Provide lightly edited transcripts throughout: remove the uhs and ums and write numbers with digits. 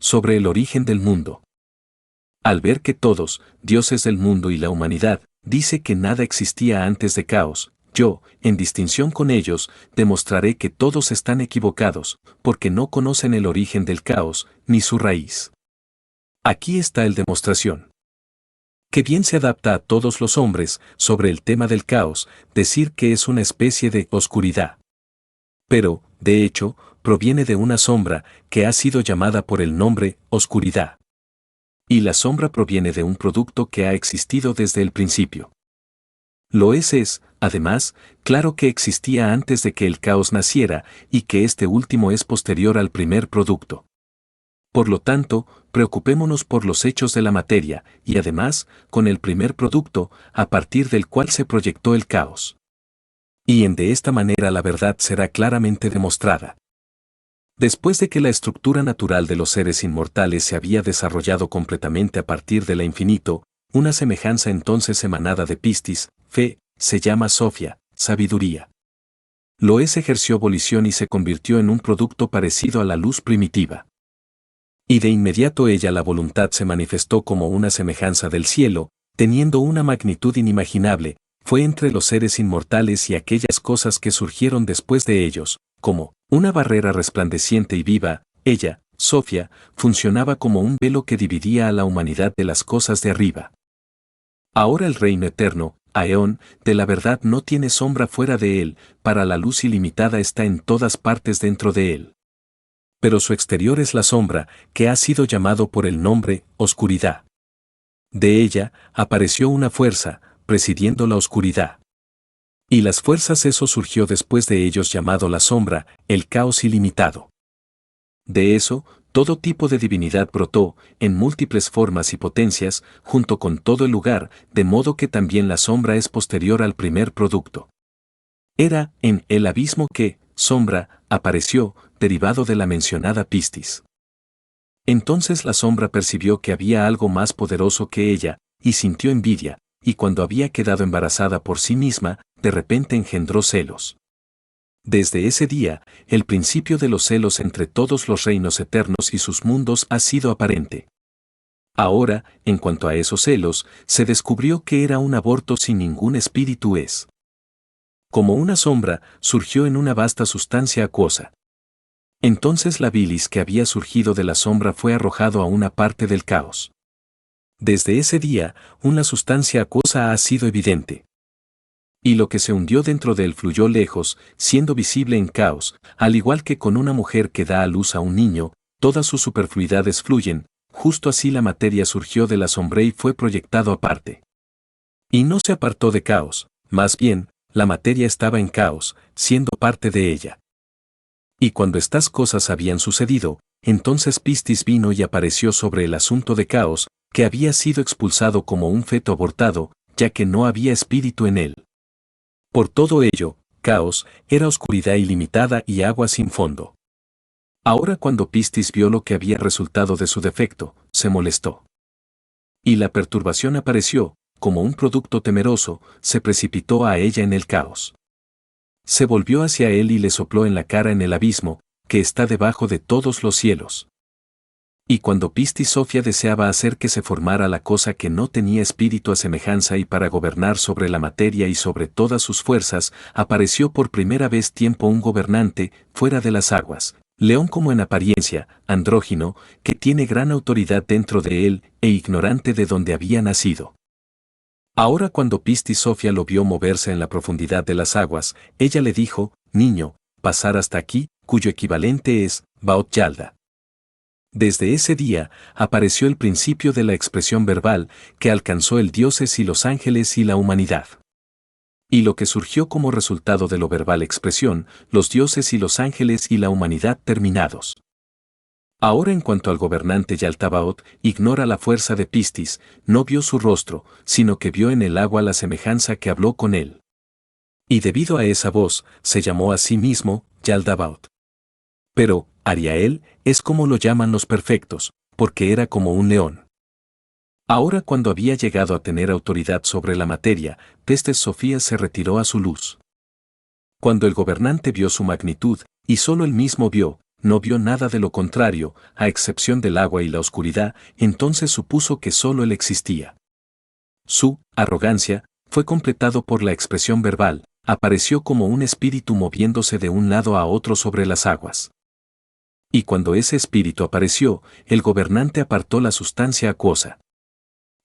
sobre el origen del mundo. Al ver que todos, dioses del mundo y la humanidad, dice que nada existía antes de Caos, yo, en distinción con ellos, demostraré que todos están equivocados, porque no conocen el origen del caos, ni su raíz. Aquí está el demostración. Que bien se adapta a todos los hombres, sobre el tema del caos, decir que es una especie de oscuridad. Pero, de hecho, proviene de una sombra, que ha sido llamada por el nombre, oscuridad. Y la sombra proviene de un producto que ha existido desde el principio. Lo es, además, claro que existía antes de que el caos naciera y que este último es posterior al primer producto. Por lo tanto, preocupémonos por los hechos de la materia y además, con el primer producto, a partir del cual se proyectó el caos. Y de esta manera la verdad será claramente demostrada. Después de que la estructura natural de los seres inmortales se había desarrollado completamente a partir de la infinito, una semejanza entonces emanada de Pistis, fe, se llama Sofía, sabiduría. Loes ejerció volición y se convirtió en un producto parecido a la luz primitiva. Y de inmediato ella la voluntad se manifestó como una semejanza del cielo, teniendo una magnitud inimaginable, fue entre los seres inmortales y aquellas cosas que surgieron después de ellos, como una barrera resplandeciente y viva, ella, Sofía, funcionaba como un velo que dividía a la humanidad de las cosas de arriba. Ahora el reino eterno, Aeón, de la verdad no tiene sombra fuera de él, para la luz ilimitada está en todas partes dentro de él. Pero su exterior es la sombra, que ha sido llamado por el nombre, oscuridad. De ella, apareció una fuerza, presidiendo la oscuridad. Y las fuerzas eso surgió después de ellos llamado la sombra, el caos ilimitado. De eso, todo tipo de divinidad brotó, en múltiples formas y potencias, junto con todo el lugar, de modo que también la sombra es posterior al primer producto. Era, en el abismo que, sombra, apareció, derivado de la mencionada Pistis. Entonces la sombra percibió que había algo más poderoso que ella, y sintió envidia, y cuando había quedado embarazada por sí misma, de repente engendró celos. Desde ese día, el principio de los celos entre todos los reinos eternos y sus mundos ha sido aparente. Ahora, en cuanto a esos celos, se descubrió que era un aborto sin ningún espíritu es. Como una sombra, surgió en una vasta sustancia acuosa. Entonces la bilis que había surgido de la sombra fue arrojado a una parte del caos. Desde ese día, una sustancia acuosa ha sido evidente. Y lo que se hundió dentro de él fluyó lejos, siendo visible en caos, al igual que con una mujer que da a luz a un niño, todas sus superfluidades fluyen, justo así la materia surgió de la sombra y fue proyectado aparte. Y no se apartó de caos, más bien, la materia estaba en caos, siendo parte de ella. Y cuando estas cosas habían sucedido, entonces Pistis vino y apareció sobre el asunto de caos, que había sido expulsado como un feto abortado, ya que no había espíritu en él. Por todo ello, caos, era oscuridad ilimitada y agua sin fondo. Ahora cuando Pistis vio lo que había resultado de su defecto, se molestó. Y la perturbación apareció, como un producto temeroso, se precipitó a ella en el caos. Se volvió hacia él y le sopló en la cara en el abismo, que está debajo de todos los cielos. Y cuando Pistis Sofía deseaba hacer que se formara la cosa que no tenía espíritu a semejanza y para gobernar sobre la materia y sobre todas sus fuerzas, apareció por primera vez tiempo un gobernante, fuera de las aguas, león como en apariencia, andrógino, que tiene gran autoridad dentro de él, e ignorante de dónde había nacido. Ahora cuando Pistis Sofía lo vio moverse en la profundidad de las aguas, ella le dijo, niño, pasar hasta aquí, cuyo equivalente es, Baot Yalda. Desde ese día, apareció el principio de la expresión verbal, que alcanzó el dioses y los ángeles y la humanidad. Y lo que surgió como resultado de lo verbal expresión, los dioses y los ángeles y la humanidad terminados. Ahora en cuanto al gobernante Yaldabaoth, ignora la fuerza de Pistis, no vio su rostro, sino que vio en el agua la semejanza que habló con él. Y debido a esa voz, se llamó a sí mismo, Yaldabaoth. Pero, Ariael, es como lo llaman los perfectos, porque era como un león. Ahora cuando había llegado a tener autoridad sobre la materia, Pistis Sofía se retiró a su luz. Cuando el gobernante vio su magnitud, y solo él mismo vio, no vio nada de lo contrario, a excepción del agua y la oscuridad, entonces supuso que solo él existía. Su arrogancia fue completado por la expresión verbal, apareció como un espíritu moviéndose de un lado a otro sobre las aguas. Y cuando ese espíritu apareció, el gobernante apartó la sustancia acuosa.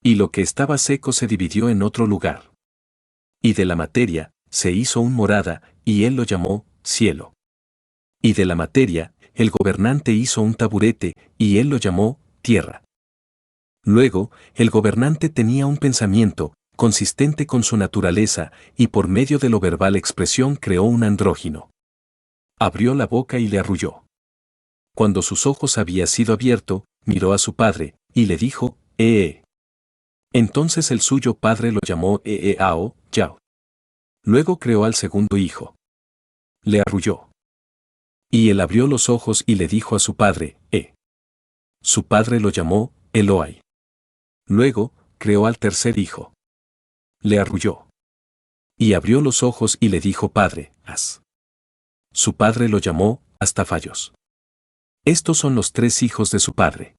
Y lo que estaba seco se dividió en otro lugar. Y de la materia, se hizo un morada, y él lo llamó cielo. Y de la materia, el gobernante hizo un taburete, y él lo llamó tierra. Luego, el gobernante tenía un pensamiento, consistente con su naturaleza, y por medio de lo verbal expresión creó un andrógino. Abrió la boca y le arrulló. Cuando sus ojos había sido abierto, miró a su padre, y le dijo, Entonces el suyo padre lo llamó Ao, Yao. Luego creó al segundo hijo. Le arrulló. Y él abrió los ojos y le dijo a su padre, Su padre lo llamó Eloai. Luego, creó al tercer hijo. Le arrulló. Y abrió los ojos y le dijo padre, As. Su padre lo llamó Astafallos. Estos son los 3 hijos de su padre.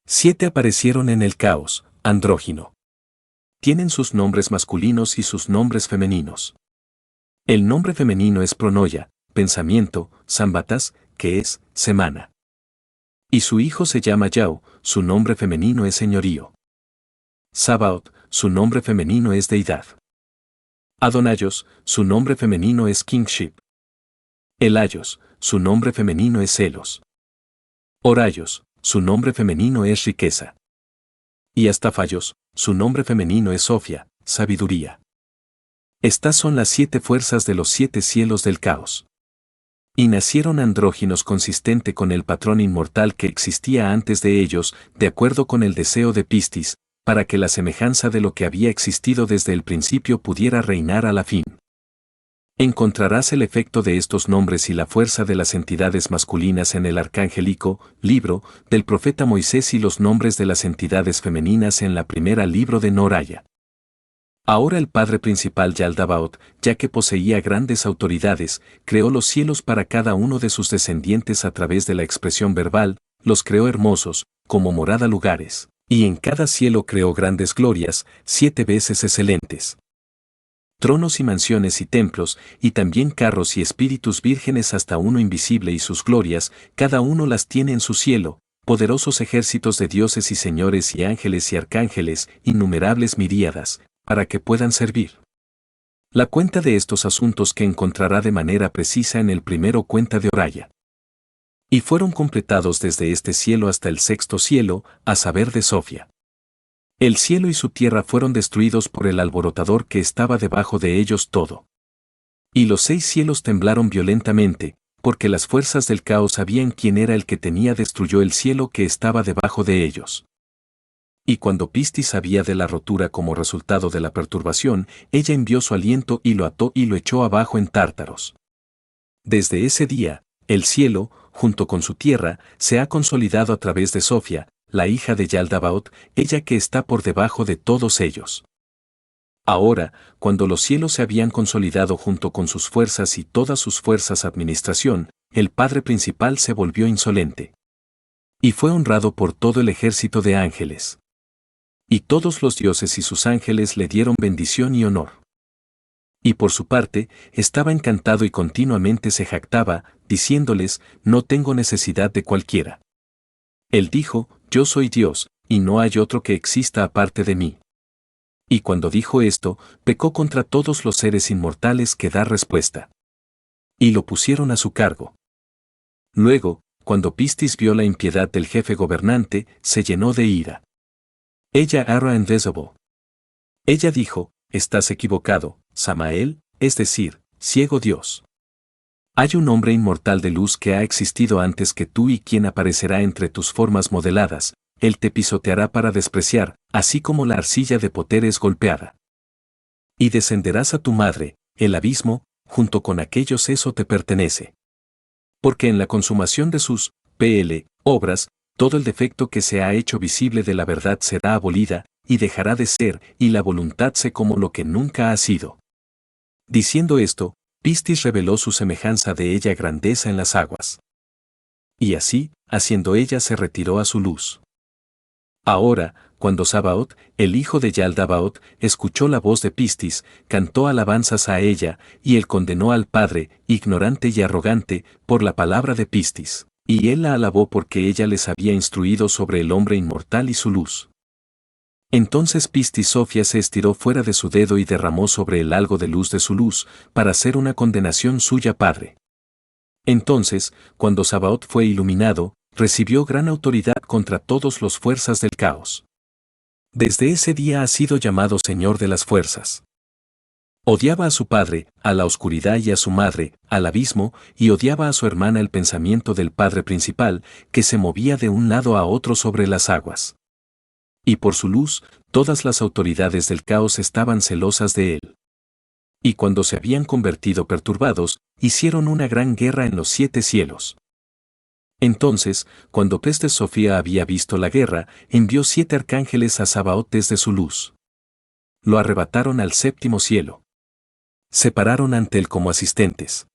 7 aparecieron en el caos, andrógino. Tienen sus nombres masculinos y sus nombres femeninos. El nombre femenino es pronoia, pensamiento, sambatas, que es semana. Y su hijo se llama Yao, su nombre femenino es señorío. Sabaoth, su nombre femenino es deidad. Adonayos, su nombre femenino es kingship. Elayos, su nombre femenino es celos. Orayos, su nombre femenino es riqueza. Y Astafallos, su nombre femenino es Sofia, sabiduría. Estas son las 7 fuerzas de los 7 cielos del caos. Y nacieron andróginos consistente con el patrón inmortal que existía antes de ellos, de acuerdo con el deseo de Pistis, para que la semejanza de lo que había existido desde el principio pudiera reinar a la fin. Encontrarás el efecto de estos nombres y la fuerza de las entidades masculinas en el arcangélico libro del profeta Moisés y los nombres de las entidades femeninas en la primera libro de Noraya. Ahora el padre principal Yaldabaoth, ya que poseía grandes autoridades, creó los cielos para cada uno de sus descendientes a través de la expresión verbal, los creó hermosos, como morada lugares, y en cada cielo creó grandes glorias, 7 veces excelentes. Tronos y mansiones y templos, y también carros y espíritus vírgenes hasta uno invisible y sus glorias, cada uno las tiene en su cielo, poderosos ejércitos de dioses y señores y ángeles y arcángeles, innumerables miríadas, para que puedan servir. La cuenta de estos asuntos que encontrará de manera precisa en el primero cuenta de Oraya. Y fueron completados desde este cielo hasta el 6º cielo, a saber de Sofia. El cielo y su tierra fueron destruidos por el alborotador que estaba debajo de ellos todo. Y los 6 cielos temblaron violentamente, porque las fuerzas del caos sabían quién era el que destruyó el cielo que estaba debajo de ellos. Y cuando Pistis sabía de la rotura como resultado de la perturbación, ella envió su aliento y lo ató y lo echó abajo en Tártaros. Desde ese día, el cielo, junto con su tierra, se ha consolidado a través de Sofia, la hija de Yaldabaoth, ella que está por debajo de todos ellos. Ahora, cuando los cielos se habían consolidado junto con sus fuerzas y todas sus fuerzas administración, el padre principal se volvió insolente. Y fue honrado por todo el ejército de ángeles. Y todos los dioses y sus ángeles le dieron bendición y honor. Y por su parte, estaba encantado y continuamente se jactaba, diciéndoles, no tengo necesidad de cualquiera. Él dijo, yo soy Dios, y no hay otro que exista aparte de mí. Y cuando dijo esto, pecó contra todos los seres inmortales que da respuesta. Y lo pusieron a su cargo. Luego, cuando Pistis vio la impiedad del jefe gobernante, se llenó de ira. Ella era indesable. Ella dijo, estás equivocado, Samael, es decir, ciego Dios. Hay un hombre inmortal de luz que ha existido antes que tú y quien aparecerá entre tus formas modeladas, él te pisoteará para despreciar, así como la arcilla de poter es golpeada. Y descenderás a tu madre, el abismo, junto con aquellos eso te pertenece. Porque en la consumación de sus obras, todo el defecto que se ha hecho visible de la verdad será abolida, y dejará de ser, y la voluntad se como lo que nunca ha sido. Diciendo esto, Pistis reveló su semejanza de ella grandeza en las aguas. Y así, haciendo ella se retiró a su luz. Ahora, cuando Sabaoth, el hijo de Yaldabaoth, escuchó la voz de Pistis, cantó alabanzas a ella, y él condenó al padre, ignorante y arrogante, por la palabra de Pistis. Y él la alabó porque ella les había instruido sobre el hombre inmortal y su luz. Entonces Pistis Sofia se estiró fuera de su dedo y derramó sobre él algo de luz de su luz, para hacer una condenación suya padre. Entonces, cuando Sabaoth fue iluminado, recibió gran autoridad contra todas las fuerzas del caos. Desde ese día ha sido llamado Señor de las Fuerzas. Odiaba a su padre, a la oscuridad y a su madre, al abismo, y odiaba a su hermana el pensamiento del Padre principal, que se movía de un lado a otro sobre las aguas. Y por su luz, todas las autoridades del caos estaban celosas de él. Y cuando se habían convertido perturbados, hicieron una gran guerra en los 7 cielos. Entonces, cuando Pistis Sofía había visto la guerra, envió 7 arcángeles a Sabaoth desde su luz. Lo arrebataron al 7º cielo. Se pararon ante él como asistentes.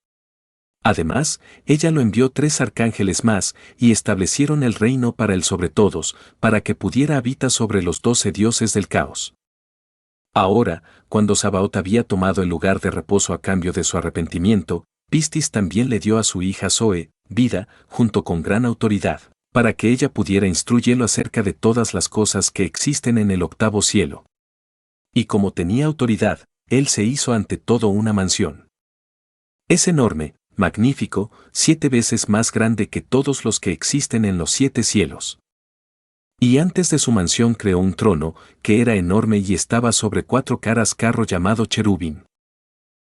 Además, ella lo envió 3 arcángeles más, y establecieron el reino para él sobre todos, para que pudiera habitar sobre los 12 dioses del caos. Ahora, cuando Sabaoth había tomado el lugar de reposo a cambio de su arrepentimiento, Pistis también le dio a su hija Zoe, vida, junto con gran autoridad, para que ella pudiera instruirlo acerca de todas las cosas que existen en el 8º cielo. Y como tenía autoridad, él se hizo ante todo una mansión. Es enorme, magnífico, 7 veces más grande que todos los que existen en los 7 cielos. Y antes de su mansión creó un trono, que era enorme y estaba sobre 4 caras carro llamado cherubín.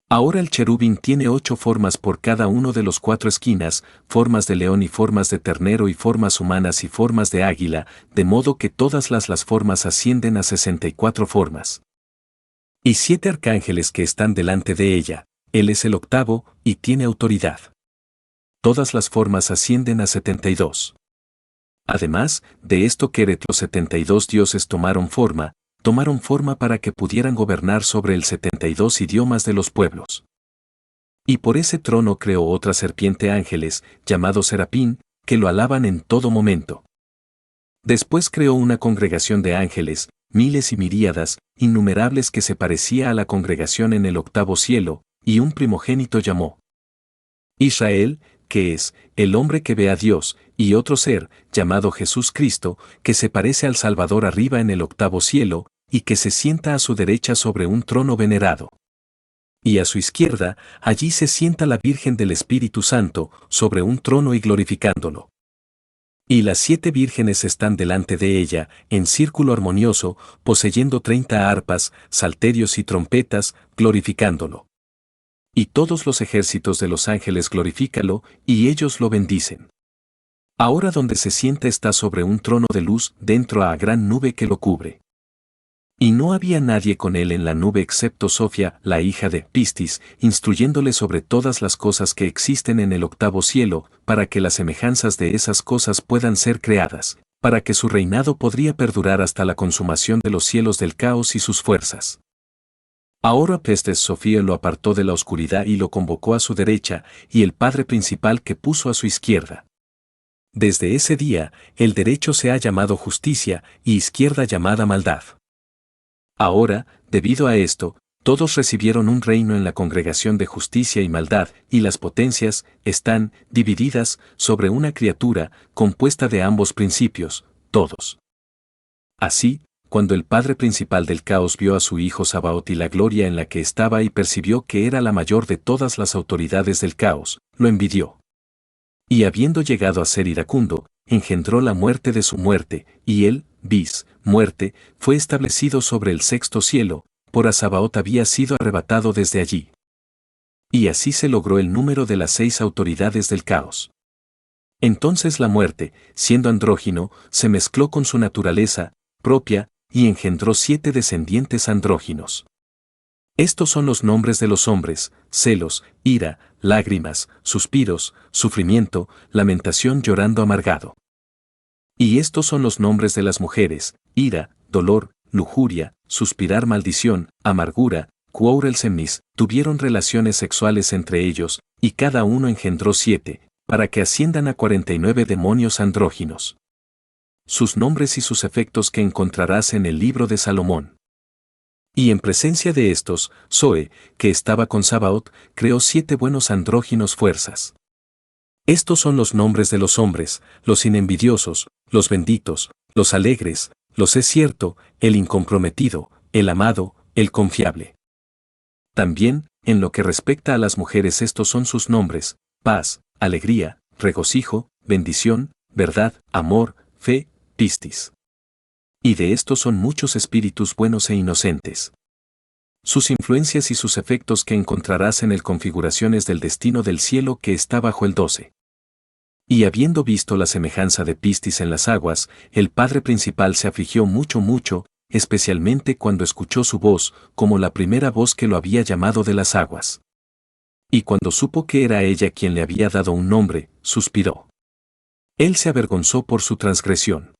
Ahora el cherubín tiene 8 formas por cada uno de los 4 esquinas, formas de león y formas de ternero y formas humanas y formas de águila, de modo que todas las formas ascienden a 64 formas. Y 7 arcángeles que están delante de ella, él es el 8º, y tiene autoridad. Todas las formas ascienden a 72. Además, de esto Keret los 72 dioses tomaron forma para que pudieran gobernar sobre el 72 idiomas de los pueblos. Y por ese trono creó otra serpiente ángeles, llamados Serapín, que lo alaban en todo momento. Después creó una congregación de ángeles, miles y miríadas, innumerables que se parecía a la congregación en el 8º cielo, y un primogénito llamó Israel, que es el hombre que ve a Dios, y otro ser, llamado Jesús Cristo, que se parece al Salvador arriba en el 8º cielo, y que se sienta a su derecha sobre un trono venerado. Y a su izquierda, allí se sienta la Virgen del Espíritu Santo, sobre un trono y glorificándolo. Y las 7 vírgenes están delante de ella, en círculo armonioso, poseyendo 30 arpas, salterios y trompetas, glorificándolo. Y todos los ejércitos de los ángeles glorifícalo, y ellos lo bendicen. Ahora donde se sienta está sobre un trono de luz dentro a gran nube que lo cubre. Y no había nadie con él en la nube excepto Sofía, la hija de Pistis, instruyéndole sobre todas las cosas que existen en el 8º cielo, para que las semejanzas de esas cosas puedan ser creadas, para que su reinado podría perdurar hasta la consumación de los cielos del caos y sus fuerzas. Ahora Pistis Sofía lo apartó de la oscuridad y lo convocó a su derecha, y el Padre principal que puso a su izquierda. Desde ese día, el derecho se ha llamado justicia, y izquierda llamada maldad. Ahora, debido a esto, todos recibieron un reino en la congregación de justicia y maldad, y las potencias están divididas sobre una criatura compuesta de ambos principios, todos. Así, cuando el padre principal del caos vio a su hijo Sabaoth y la gloria en la que estaba y percibió que era la mayor de todas las autoridades del caos, lo envidió. Y habiendo llegado a ser iracundo, engendró la muerte de su muerte, y él, muerte, fue establecido sobre el 6º cielo, por Sabaoth había sido arrebatado desde allí. Y así se logró el número de las 6 autoridades del caos. Entonces la muerte, siendo andrógino, se mezcló con su naturaleza propia, y engendró 7 descendientes andróginos. Estos son los nombres de los hombres: celos, ira, lágrimas, suspiros, sufrimiento, lamentación llorando amargado. Y estos son los nombres de las mujeres: ira, dolor, lujuria, suspirar maldición, amargura, quourel semnis, tuvieron relaciones sexuales entre ellos, y cada uno engendró 7, para que asciendan a 49 demonios andróginos. Sus nombres y sus efectos que encontrarás en el libro de Salomón. Y en presencia de estos, Zoe, que estaba con Sabaoth, creó 7 buenos andróginos fuerzas. Estos son los nombres de los hombres, los inenvidiosos, los benditos, los alegres, los es cierto, el incomprometido, el amado, el confiable. También, en lo que respecta a las mujeres, estos son sus nombres: paz, alegría, regocijo, bendición, verdad, amor, fe, pistis. Y de estos son muchos espíritus buenos e inocentes. Sus influencias y sus efectos que encontrarás en el Configuraciones del Destino del Cielo, que está bajo el 12. Y habiendo visto la semejanza de Pistis en las aguas, el padre principal se afligió mucho, especialmente cuando escuchó su voz, como la primera voz que lo había llamado de las aguas. Y cuando supo que era ella quien le había dado un nombre, suspiró. Él se avergonzó por su transgresión.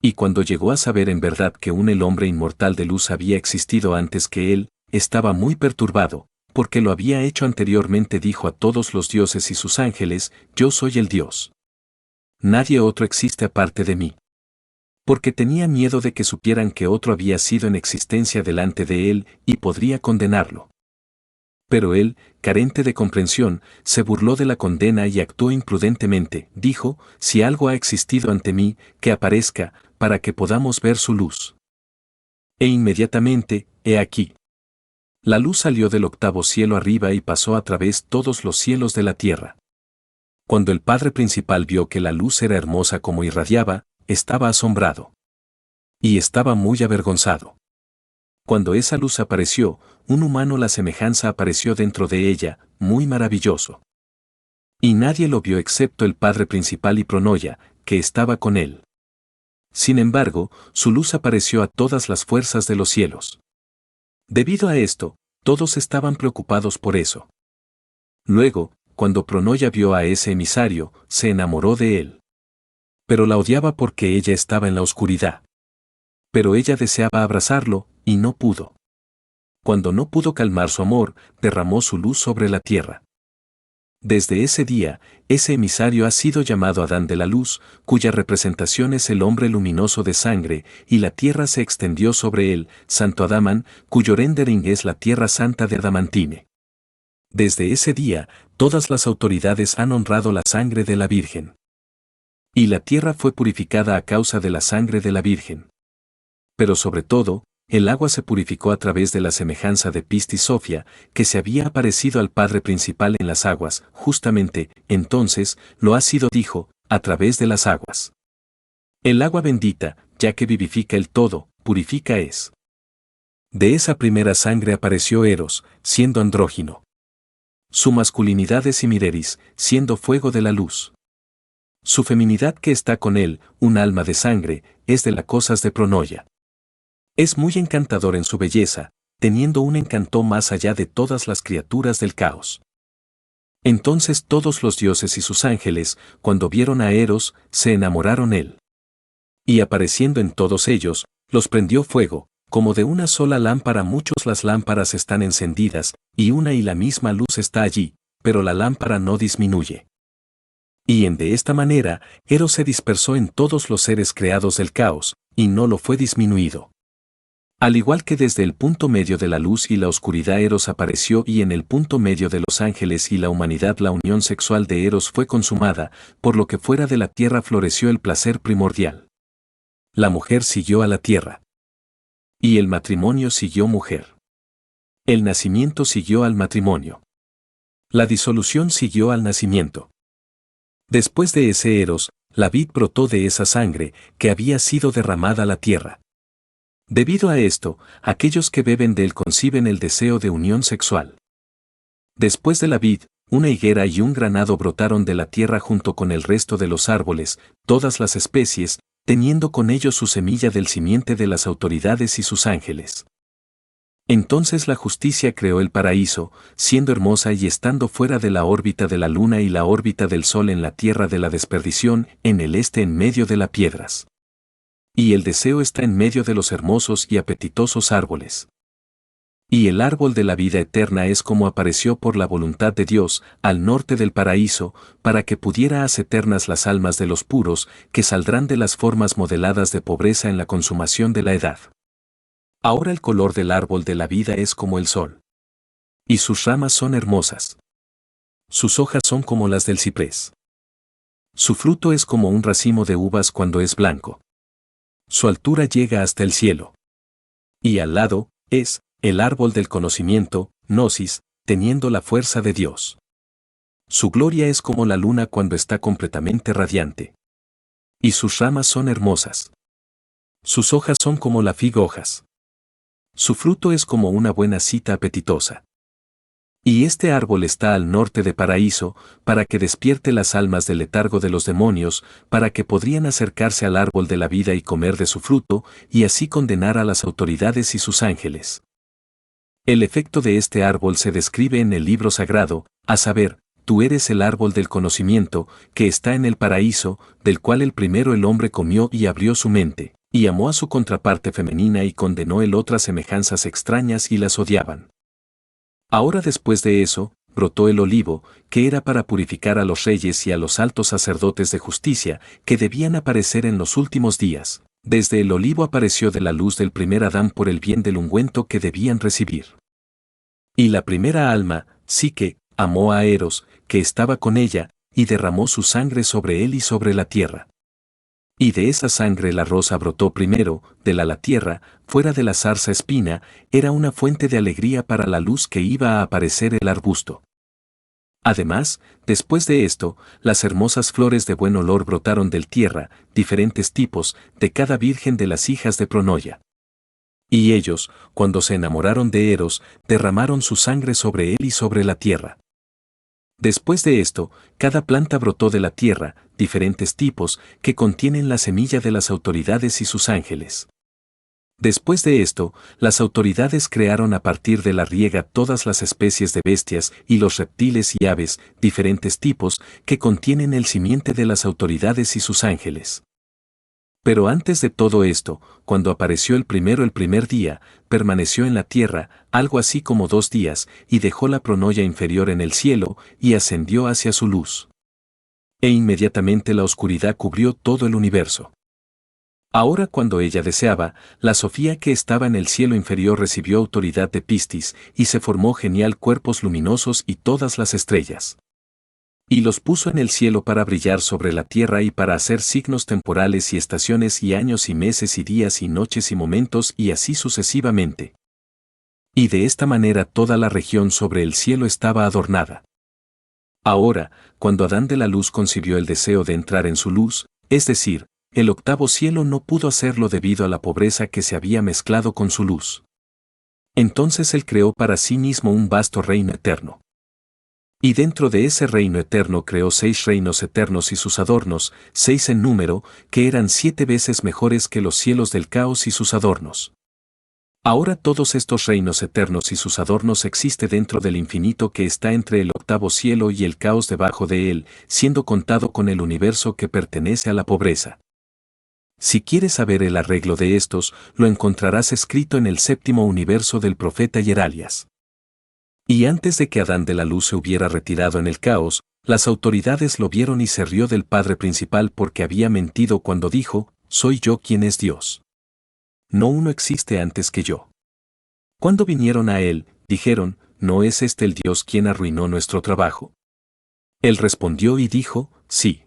Y cuando llegó a saber en verdad que el hombre inmortal de luz había existido antes que él, estaba muy perturbado, porque lo había hecho anteriormente. Dijo a todos los dioses y sus ángeles: yo soy el Dios. Nadie otro existe aparte de mí. Porque tenía miedo de que supieran que otro había sido en existencia delante de él, y podría condenarlo. Pero él, carente de comprensión, se burló de la condena y actuó imprudentemente. Dijo: si algo ha existido ante mí, que aparezca, para que podamos ver su luz. E inmediatamente, he aquí. La luz salió del 8º cielo arriba y pasó a través todos los cielos de la tierra. Cuando el padre principal vio que la luz era hermosa como irradiaba, estaba asombrado. Y estaba muy avergonzado. Cuando esa luz apareció, un humano la semejanza apareció dentro de ella, muy maravilloso. Y nadie lo vio excepto el padre principal y Pronoya, que estaba con él. Sin embargo, su luz apareció a todas las fuerzas de los cielos. Debido a esto, todos estaban preocupados por eso. Luego, cuando Pronoya vio a ese emisario, se enamoró de él. Pero la odiaba porque ella estaba en la oscuridad. Pero ella deseaba abrazarlo, y no pudo. Cuando no pudo calmar su amor, derramó su luz sobre la tierra. Desde ese día, ese emisario ha sido llamado Adán de la Luz, cuya representación es el hombre luminoso de sangre, y la tierra se extendió sobre él, Santo Adaman, cuyo rendering es la tierra santa de Adamantine. Desde ese día, todas las autoridades han honrado la sangre de la Virgen. Y la tierra fue purificada a causa de la sangre de la Virgen. Pero sobre todo, el agua se purificó a través de la semejanza de Pistis Sofia, que se había aparecido al Padre principal en las aguas. Justamente, entonces, lo ha sido, dijo, a través de las aguas. El agua bendita, ya que vivifica el todo, purifica es. De esa primera sangre apareció Eros, siendo andrógino. Su masculinidad es Simireris, siendo fuego de la luz. Su feminidad, que está con él, un alma de sangre, es de las cosas de Pronoya. Es muy encantador en su belleza, teniendo un encanto más allá de todas las criaturas del caos. Entonces todos los dioses y sus ángeles, cuando vieron a Eros, se enamoraron él. Y apareciendo en todos ellos, los prendió fuego, como de una sola lámpara. Muchas las lámparas están encendidas, y una y la misma luz está allí, pero la lámpara no disminuye. Y de esta manera, Eros se dispersó en todos los seres creados del caos, y no lo fue disminuido. Al igual que desde el punto medio de la luz y la oscuridad Eros apareció, y en el punto medio de los ángeles y la humanidad la unión sexual de Eros fue consumada, por lo que fuera de la tierra floreció el placer primordial. La mujer siguió a la tierra. Y el matrimonio siguió mujer. El nacimiento siguió al matrimonio. La disolución siguió al nacimiento. Después de ese Eros, la vid brotó de esa sangre que había sido derramada a la tierra. Debido a esto, aquellos que beben de él conciben el deseo de unión sexual. Después de la vid, una higuera y un granado brotaron de la tierra junto con el resto de los árboles, todas las especies, teniendo con ellos su semilla del simiente de las autoridades y sus ángeles. Entonces la justicia creó el paraíso, siendo hermosa y estando fuera de la órbita de la luna y la órbita del sol en la tierra de la desperdición, en el este en medio de las piedras. Y el deseo está en medio de los hermosos y apetitosos árboles. Y el árbol de la vida eterna es como apareció por la voluntad de Dios al norte del paraíso, para que pudiera hacer eternas las almas de los puros, que saldrán de las formas modeladas de pobreza en la consumación de la edad. Ahora el color del árbol de la vida es como el sol. Y sus ramas son hermosas. Sus hojas son como las del ciprés. Su fruto es como un racimo de uvas cuando es blanco. Su altura llega hasta el cielo. Y al lado, es el árbol del conocimiento, Gnosis, teniendo la fuerza de Dios. Su gloria es como la luna cuando está completamente radiante. Y sus ramas son hermosas. Sus hojas son como la fig hojas. Su fruto es como una buena cita apetitosa. Y este árbol está al norte de paraíso, para que despierte las almas del letargo de los demonios, para que podrían acercarse al árbol de la vida y comer de su fruto, y así condenar a las autoridades y sus ángeles. El efecto de este árbol se describe en el libro sagrado, a saber, tú eres el árbol del conocimiento, que está en el paraíso, del cual el primero el hombre comió y abrió su mente, y amó a su contraparte femenina y condenó el otras semejanzas extrañas y las odiaban. Ahora después de eso, brotó el olivo, que era para purificar a los reyes y a los altos sacerdotes de justicia, que debían aparecer en los últimos días. Desde el olivo apareció de la luz del primer Adán por el bien del ungüento que debían recibir. Y la primera alma, Psique, amó a Eros, que estaba con ella, y derramó su sangre sobre él y sobre la tierra. Y de esa sangre la rosa brotó primero, de la tierra, fuera de la zarza espina, era una fuente de alegría para la luz que iba a aparecer el arbusto. Además, después de esto, las hermosas flores de buen olor brotaron del tierra, diferentes tipos, de cada virgen de las hijas de Pronoya. Y ellos, cuando se enamoraron de Eros, derramaron su sangre sobre él y sobre la tierra. Después de esto, cada planta brotó de la tierra, diferentes tipos, que contienen la semilla de las autoridades y sus ángeles. Después de esto, las autoridades crearon a partir de la riega todas las especies de bestias y los reptiles y aves, diferentes tipos, que contienen el simiente de las autoridades y sus ángeles. Pero antes de todo esto, cuando apareció el primer día, permaneció en la tierra, algo así como 2 días, y dejó la pronoya inferior en el cielo, y ascendió hacia su luz. E inmediatamente la oscuridad cubrió todo el universo. Ahora cuando ella deseaba, la Sofía que estaba en el cielo inferior recibió autoridad de Pistis, y se formó genial cuerpos luminosos y todas las estrellas. Y los puso en el cielo para brillar sobre la tierra y para hacer signos temporales y estaciones y años y meses y días y noches y momentos y así sucesivamente. Y de esta manera toda la región sobre el cielo estaba adornada. Ahora, cuando Adán de la luz concibió el deseo de entrar en su luz, es decir, el octavo cielo no pudo hacerlo debido a la pobreza que se había mezclado con su luz. Entonces él creó para sí mismo un vasto reino eterno. Y dentro de ese reino eterno creó 6 reinos eternos y sus adornos, 6 en número, que eran 7 veces mejores que los cielos del caos y sus adornos. Ahora todos estos reinos eternos y sus adornos existen dentro del infinito que está entre el octavo cielo y el caos debajo de él, siendo contado con el universo que pertenece a la pobreza. Si quieres saber el arreglo de estos, lo encontrarás escrito en el 7º universo del profeta Yeralias. Y antes de que Adán de la luz se hubiera retirado en el caos, las autoridades lo vieron y se rió del Padre principal porque había mentido cuando dijo, soy yo quien es Dios. No uno existe antes que yo. Cuando vinieron a él, dijeron, ¿no es este el Dios quien arruinó nuestro trabajo? Él respondió y dijo, sí.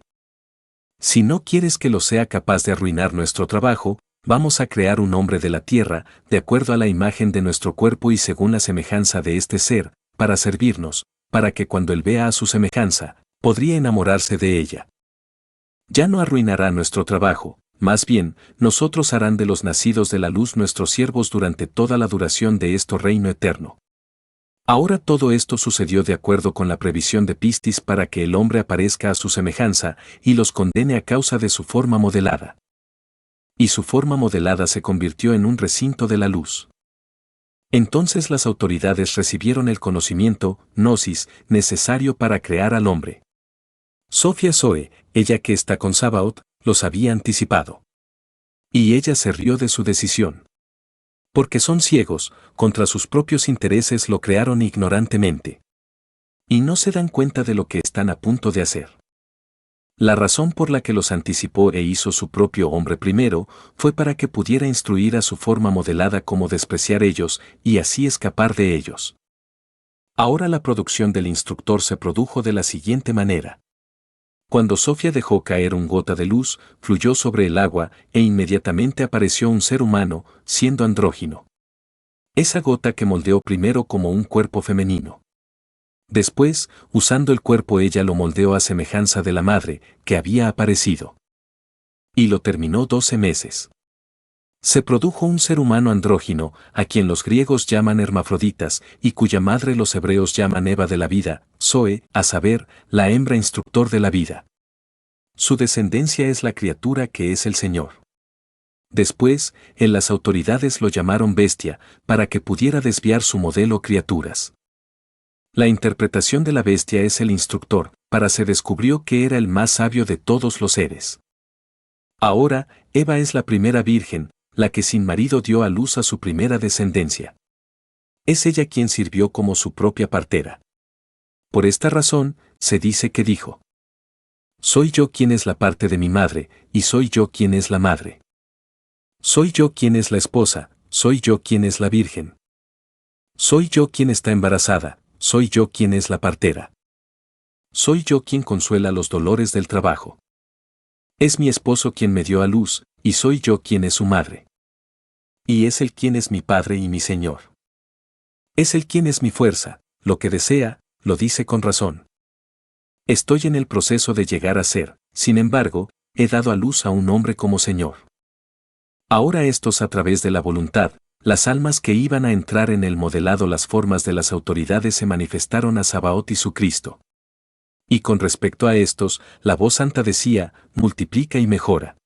Si no quieres que lo sea capaz de arruinar nuestro trabajo, vamos a crear un hombre de la tierra, de acuerdo a la imagen de nuestro cuerpo y según la semejanza de este ser, para servirnos, para que cuando él vea a su semejanza, podría enamorarse de ella. Ya no arruinará nuestro trabajo, más bien, nosotros harán de los nacidos de la luz nuestros siervos durante toda la duración de este reino eterno. Ahora todo esto sucedió de acuerdo con la previsión de Pistis para que el hombre aparezca a su semejanza y los condene a causa de su forma modelada. Y su forma modelada se convirtió en un recinto de la luz. Entonces las autoridades recibieron el conocimiento, gnosis, necesario para crear al hombre. Sofía Zoe, ella que está con Sabaoth, los había anticipado. Y ella se rió de su decisión. Porque son ciegos, contra sus propios intereses lo crearon ignorantemente. Y no se dan cuenta de lo que están a punto de hacer. La razón por la que los anticipó e hizo su propio hombre primero, fue para que pudiera instruir a su forma modelada cómo despreciar ellos y así escapar de ellos. Ahora la producción del instructor se produjo de la siguiente manera. Cuando Sofía dejó caer un gota de luz, fluyó sobre el agua e inmediatamente apareció un ser humano, siendo andrógino. Esa gota que moldeó primero como un cuerpo femenino. Después, usando el cuerpo ella lo moldeó a semejanza de la madre, que había aparecido. Y lo terminó 12 meses. Se produjo un ser humano andrógino, a quien los griegos llaman hermafroditas, y cuya madre los hebreos llaman Eva de la vida, Zoe, a saber, la hembra instructor de la vida. Su descendencia es la criatura que es el Señor. Después, en las autoridades lo llamaron bestia, para que pudiera desviar su modelo criaturas. La interpretación de la bestia es el instructor, para se descubrió que era el más sabio de todos los seres. Ahora, Eva es la primera virgen, la que sin marido dio a luz a su primera descendencia. Es ella quien sirvió como su propia partera. Por esta razón, se dice que dijo: soy yo quien es la parte de mi madre, y soy yo quien es la madre. Soy yo quien es la esposa, soy yo quien es la virgen. Soy yo quien está embarazada, soy yo quien es la partera. Soy yo quien consuela los dolores del trabajo. Es mi esposo quien me dio a luz, y soy yo quien es su madre. Y es él quien es mi padre y mi Señor. Es él quien es mi fuerza, lo que desea, lo dice con razón. Estoy en el proceso de llegar a ser, sin embargo, he dado a luz a un hombre como Señor. Ahora estos a través de la voluntad, las almas que iban a entrar en el modelado las formas de las autoridades se manifestaron a Sabaoth y su Cristo. Y con respecto a estos, la voz santa decía, multiplica y mejora.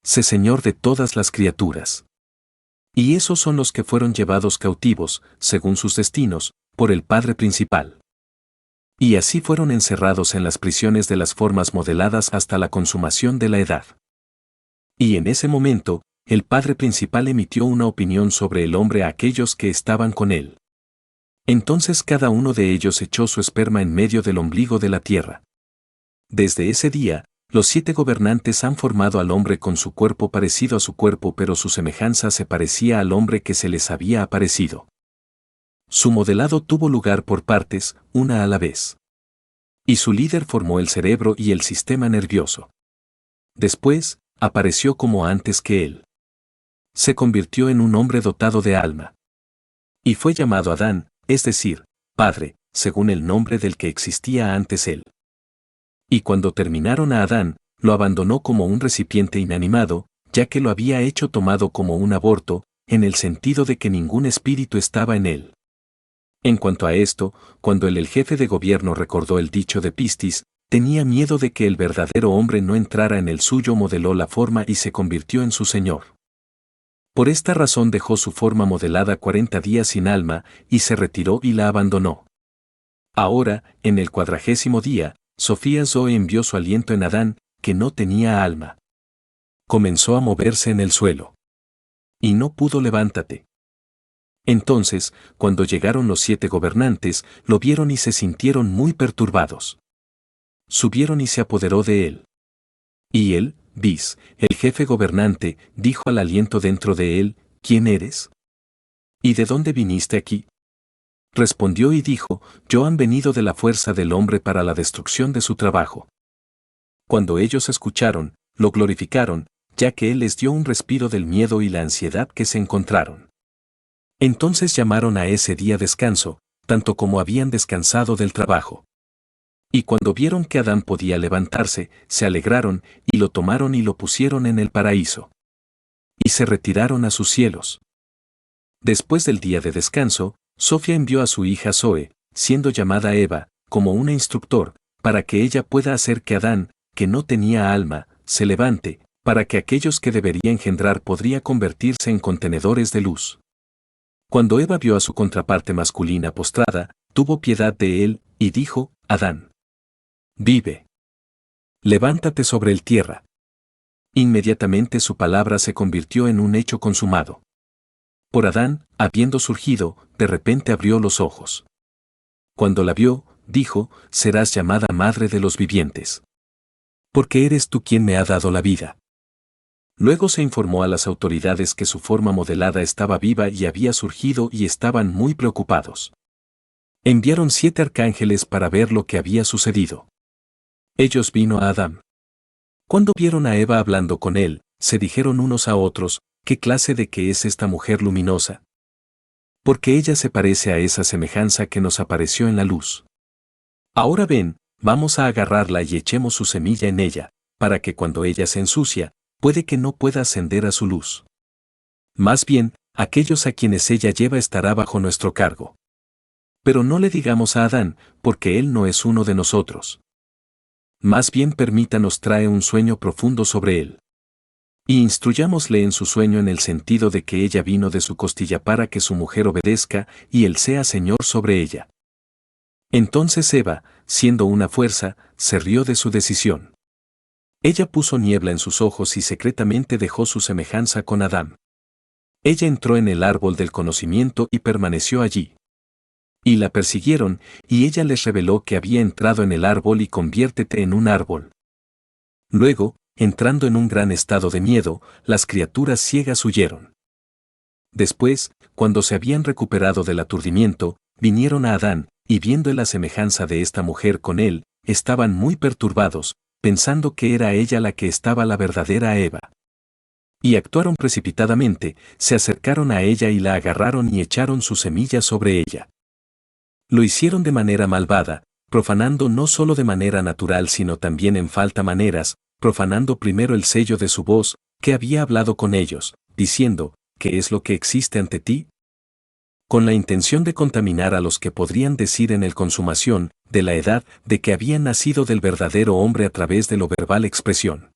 Sé Señor de todas las criaturas. Y esos son los que fueron llevados cautivos, según sus destinos, por el Padre principal. Y así fueron encerrados en las prisiones de las formas modeladas hasta la consumación de la edad. Y en ese momento, el Padre principal emitió una opinión sobre el hombre a aquellos que estaban con él. Entonces cada uno de ellos echó su esperma en medio del ombligo de la tierra. Desde ese día, los 7 gobernantes han formado al hombre con su cuerpo parecido a su cuerpo, pero su semejanza se parecía al hombre que se les había aparecido. Su modelado tuvo lugar por partes, una a la vez. Y su líder formó el cerebro y el sistema nervioso. Después, apareció como antes que él. Se convirtió en un hombre dotado de alma. Y fue llamado Adán, es decir, Padre, según el nombre del que existía antes él. Y cuando terminaron a Adán, lo abandonó como un recipiente inanimado, ya que lo había hecho tomado como un aborto, en el sentido de que ningún espíritu estaba en él. En cuanto a esto, cuando el jefe de gobierno recordó el dicho de Pistis, tenía miedo de que el verdadero hombre no entrara en el suyo, modeló la forma y se convirtió en su señor. Por esta razón dejó su forma modelada 40 días sin alma, y se retiró y la abandonó. Ahora, en el 40º día, Sofía Zoe envió su aliento en Adán, que no tenía alma. Comenzó a moverse en el suelo. Y no pudo levántate. Entonces, cuando llegaron los 7 gobernantes, lo vieron y se sintieron muy perturbados. Subieron y se apoderó de él. Y él, Bis, el jefe gobernante, dijo al aliento dentro de él, ¿quién eres? ¿Y de dónde viniste aquí? Respondió y dijo, yo han venido de la fuerza del hombre para la destrucción de su trabajo. Cuando ellos escucharon, lo glorificaron, ya que él les dio un respiro del miedo y la ansiedad que se encontraron. Entonces llamaron a ese día descanso, tanto como habían descansado del trabajo. Y cuando vieron que Adán podía levantarse, se alegraron, y lo tomaron y lo pusieron en el paraíso. Y se retiraron a sus cielos. Después del día de descanso, Sofía envió a su hija Zoe, siendo llamada Eva, como una instructor, para que ella pueda hacer que Adán, que no tenía alma, se levante, para que aquellos que debería engendrar podría convertirse en contenedores de luz. Cuando Eva vio a su contraparte masculina postrada, tuvo piedad de él, y dijo, Adán, vive. Levántate sobre el tierra. Inmediatamente su palabra se convirtió en un hecho consumado. Por Adán, habiendo surgido, de repente abrió los ojos. Cuando la vio, dijo, serás llamada madre de los vivientes. Porque eres tú quien me ha dado la vida. Luego se informó a las autoridades que su forma modelada estaba viva y había surgido y estaban muy preocupados. Enviaron 7 arcángeles para ver lo que había sucedido. Ellos vino a Adán. Cuando vieron a Eva hablando con él, se dijeron unos a otros, ¿qué clase de qué es esta mujer luminosa? Porque ella se parece a esa semejanza que nos apareció en la luz. Ahora ven, vamos a agarrarla y echemos su semilla en ella, para que cuando ella se ensucia, puede que no pueda ascender a su luz. Más bien, aquellos a quienes ella lleva estará bajo nuestro cargo. Pero no le digamos a Adán, porque él no es uno de nosotros. Más bien permítanos trae un sueño profundo sobre él. Y instruyámosle en su sueño en el sentido de que ella vino de su costilla para que su mujer obedezca y él sea señor sobre ella. Entonces Eva, siendo una fuerza, se rió de su decisión. Ella puso niebla en sus ojos y secretamente dejó su semejanza con Adán. Ella entró en el árbol del conocimiento y permaneció allí. Y la persiguieron, y ella les reveló que había entrado en el árbol y conviértete en un árbol. Luego, entrando en un gran estado de miedo, las criaturas ciegas huyeron. Después, cuando se habían recuperado del aturdimiento, vinieron a Adán, y viendo la semejanza de esta mujer con él, estaban muy perturbados, pensando que era ella la que estaba la verdadera Eva. Y actuaron precipitadamente, se acercaron a ella y la agarraron y echaron su semilla sobre ella. Lo hicieron de manera malvada, profanando no solo de manera natural sino también en falta maneras, profanando primero el sello de su voz, que había hablado con ellos, diciendo, ¿qué es lo que existe ante ti? Con la intención de contaminar a los que podrían decir en el consumación, de la edad, de que habían nacido del verdadero hombre a través de lo verbal expresión.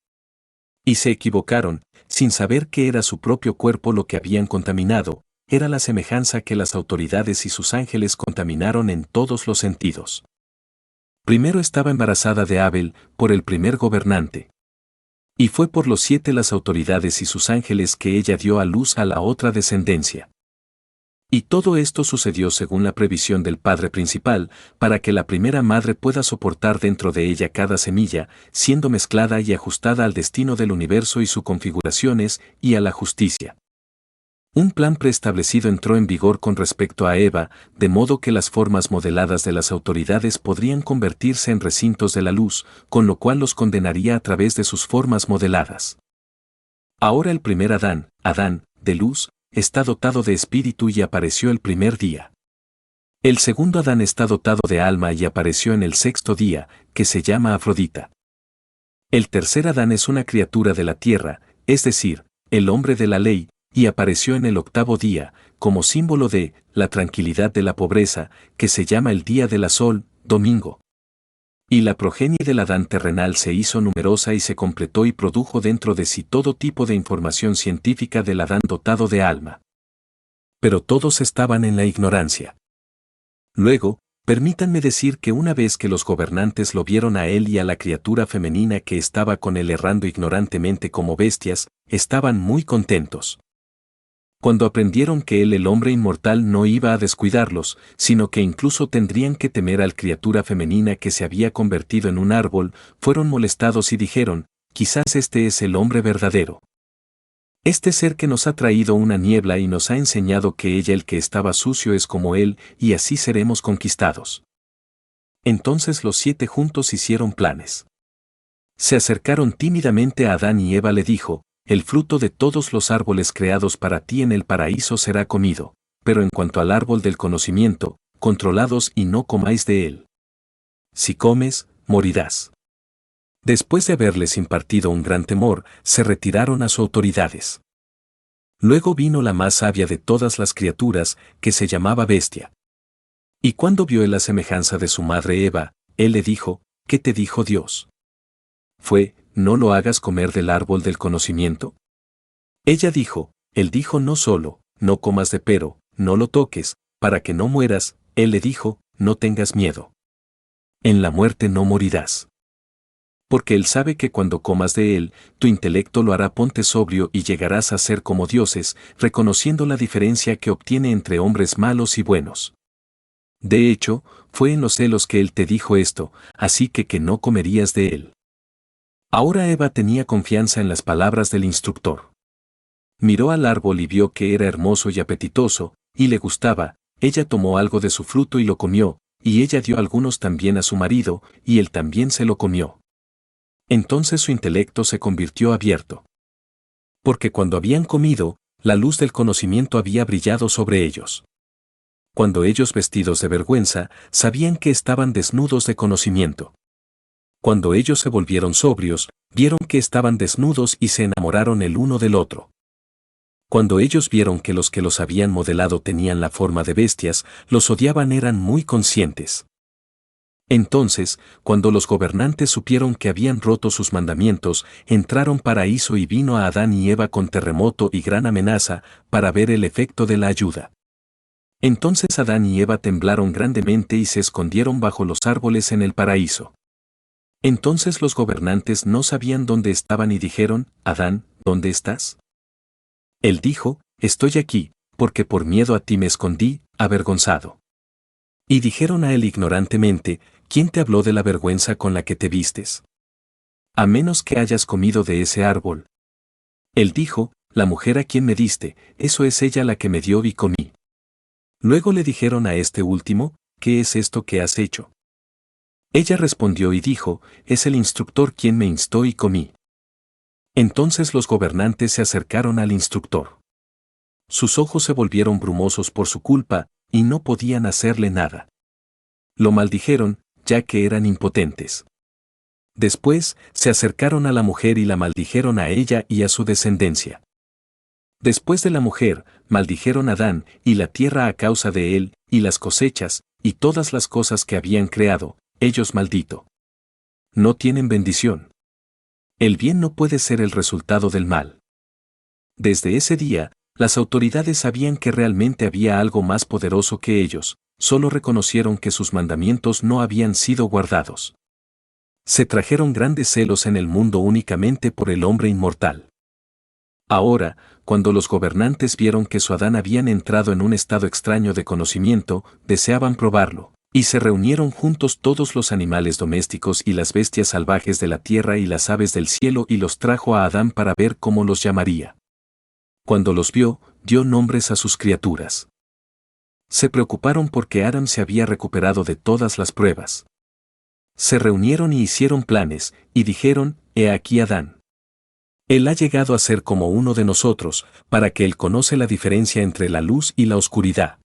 Y se equivocaron, sin saber que era su propio cuerpo lo que habían contaminado, era la semejanza que las autoridades y sus ángeles contaminaron en todos los sentidos. Primero estaba embarazada de Abel, por el primer gobernante. Y fue por los 7 las autoridades y sus ángeles que ella dio a luz a la otra descendencia. Y todo esto sucedió según la previsión del Padre Principal, para que la primera madre pueda soportar dentro de ella cada semilla, siendo mezclada y ajustada al destino del universo y sus configuraciones, y a la justicia. Un plan preestablecido entró en vigor con respecto a Eva, de modo que las formas modeladas de las autoridades podrían convertirse en recintos de la luz, con lo cual los condenaría a través de sus formas modeladas. Ahora el primer Adán, de luz, está dotado de espíritu y apareció el primer día. El segundo Adán está dotado de alma y apareció en el 6º día, que se llama Afrodita. El tercer Adán es una criatura de la tierra, es decir, el hombre de la ley, y apareció en el 8º día, como símbolo de la tranquilidad de la pobreza, que se llama el día de la sol, domingo. Y la progenie del Adán terrenal se hizo numerosa y se completó y produjo dentro de sí todo tipo de información científica del Adán dotado de alma. Pero todos estaban en la ignorancia. Luego, permítanme decir que una vez que los gobernantes lo vieron a él y a la criatura femenina que estaba con él errando ignorantemente como bestias, estaban muy contentos. Cuando aprendieron que él, el hombre inmortal, no iba a descuidarlos, sino que incluso tendrían que temer al criatura femenina que se había convertido en un árbol, fueron molestados y dijeron, quizás este es el hombre verdadero. Este ser que nos ha traído una niebla y nos ha enseñado que ella el que estaba sucio es como él, y así seremos conquistados. Entonces los 7 juntos hicieron planes. Se acercaron tímidamente a Adán y Eva le dijo, el fruto de todos los árboles creados para ti en el paraíso será comido, pero en cuanto al árbol del conocimiento, controlados y no comáis de él. Si comes, morirás. Después de haberles impartido un gran temor, se retiraron a sus autoridades. Luego vino la más sabia de todas las criaturas, que se llamaba Bestia. Y cuando vio la semejanza de su madre Eva, él le dijo, ¿qué te dijo Dios? Fue, no lo hagas comer del árbol del conocimiento. Ella dijo, él dijo no solo, no comas de pero, no lo toques, para que no mueras, él le dijo, no tengas miedo. En la muerte no morirás. Porque él sabe que cuando comas de él, tu intelecto lo hará ponte sobrio y llegarás a ser como dioses, reconociendo la diferencia que obtiene entre hombres malos y buenos. De hecho, fue en los celos que él te dijo esto, así que no comerías de él. Ahora Eva tenía confianza en las palabras del instructor. Miró al árbol y vio que era hermoso y apetitoso, y le gustaba. Ella tomó algo de su fruto y lo comió, y ella dio algunos también a su marido, y él también se lo comió. Entonces su intelecto se convirtió abierto. Porque cuando habían comido, la luz del conocimiento había brillado sobre ellos. Cuando ellos vestidos de vergüenza, sabían que estaban desnudos de conocimiento. Cuando ellos se volvieron sobrios, vieron que estaban desnudos y se enamoraron el uno del otro. Cuando ellos vieron que los habían modelado tenían la forma de bestias, los odiaban eran muy conscientes. Entonces, cuando los gobernantes supieron que habían roto sus mandamientos, entraron paraíso y vino a Adán y Eva con terremoto y gran amenaza, para ver el efecto de la ayuda. Entonces Adán y Eva temblaron grandemente y se escondieron bajo los árboles en el paraíso. Entonces los gobernantes no sabían dónde estaban y dijeron, Adán, ¿dónde estás? Él dijo, estoy aquí, porque por miedo a ti me escondí, avergonzado. Y dijeron a él ignorantemente, ¿quién te habló de la vergüenza con la que te vistes? A menos que hayas comido de ese árbol. Él dijo, la mujer a quien me diste, eso es ella la que me dio y comí. Luego le dijeron a este último, ¿qué es esto que has hecho? Ella respondió y dijo, es el instructor quien me instó y comí. Entonces los gobernantes se acercaron al instructor. Sus ojos se volvieron brumosos por su culpa, y no podían hacerle nada. Lo maldijeron, ya que eran impotentes. Después, se acercaron a la mujer y la maldijeron a ella y a su descendencia. Después de la mujer, maldijeron a Adán y la tierra a causa de él, y las cosechas, y todas las cosas que habían creado, ellos maldito. No tienen bendición. El bien no puede ser el resultado del mal. Desde ese día, las autoridades sabían que realmente había algo más poderoso que ellos, solo reconocieron que sus mandamientos no habían sido guardados. Se trajeron grandes celos en el mundo únicamente por el hombre inmortal. Ahora, cuando los gobernantes vieron que su Adán habían entrado en un estado extraño de conocimiento, deseaban probarlo, y se reunieron juntos todos los animales domésticos y las bestias salvajes de la tierra y las aves del cielo y los trajo a Adán para ver cómo los llamaría. Cuando los vio, dio nombres a sus criaturas. Se preocuparon porque Adán se había recuperado de todas las pruebas. Se reunieron y hicieron planes, y dijeron, he aquí Adán. Él ha llegado a ser como uno de nosotros, para que él conoce la diferencia entre la luz y la oscuridad.